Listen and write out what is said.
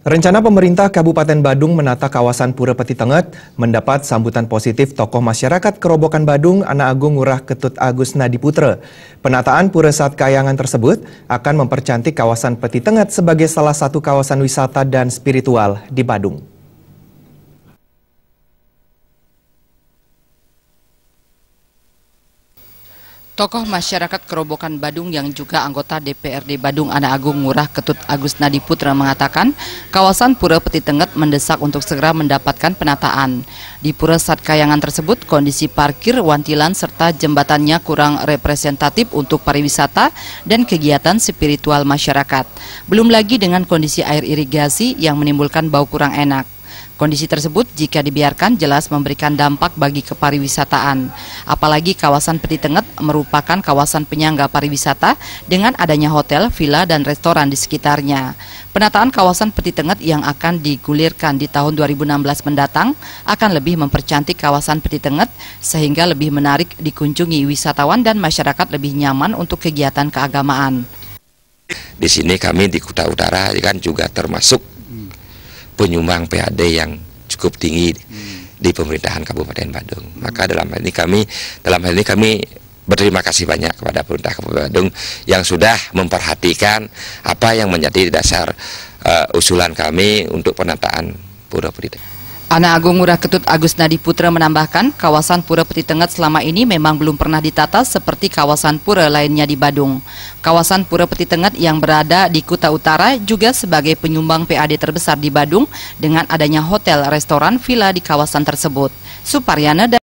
Rencana pemerintah Kabupaten Badung menata kawasan Pura Peti Tenget mendapat sambutan positif tokoh masyarakat Kerobokan Badung, Anak Agung Ngurah Ketut Agus Nadiputra. Penataan Pura Sat Kayangan tersebut akan mempercantik kawasan Peti Tenget sebagai salah satu kawasan wisata dan spiritual di Badung. Tokoh masyarakat Kerobokan Badung yang juga anggota DPRD Badung Anak Agung Ngurah Ketut Agus Nadiputra mengatakan kawasan Pura Peti Tenget mendesak untuk segera mendapatkan penataan. Di Pura Sat Kayangan tersebut kondisi parkir, wantilan serta jembatannya kurang representatif untuk pariwisata dan kegiatan spiritual masyarakat. Belum lagi dengan kondisi air irigasi yang menimbulkan bau kurang enak. Kondisi tersebut jika dibiarkan jelas memberikan dampak bagi kepariwisataan. Apalagi kawasan Peti Tenget merupakan kawasan penyangga pariwisata dengan adanya hotel, villa, dan restoran di sekitarnya. Penataan kawasan Peti Tenget yang akan digulirkan di tahun 2016 mendatang akan lebih mempercantik kawasan Peti Tenget sehingga lebih menarik dikunjungi wisatawan dan masyarakat lebih nyaman untuk kegiatan keagamaan. Di sini kami di Kuta Utara kan juga termasuk penyumbang PAD yang cukup tinggi di pemerintahan Kabupaten Badung. Maka dalam hal ini kami berterima kasih banyak kepada pemerintah Kabupaten Badung yang sudah memperhatikan apa yang menjadi dasar usulan kami untuk penataan Pura Peti Tenget. Anak Agung Ngurah Ketut Agus Nadiputra menambahkan kawasan Pura Peti Tenget selama ini memang belum pernah ditata seperti kawasan pura lainnya di Badung. Kawasan Pura Peti Tenget yang berada di Kuta Utara juga sebagai penyumbang PAD terbesar di Badung dengan adanya hotel, restoran, villa di kawasan tersebut. Suparyana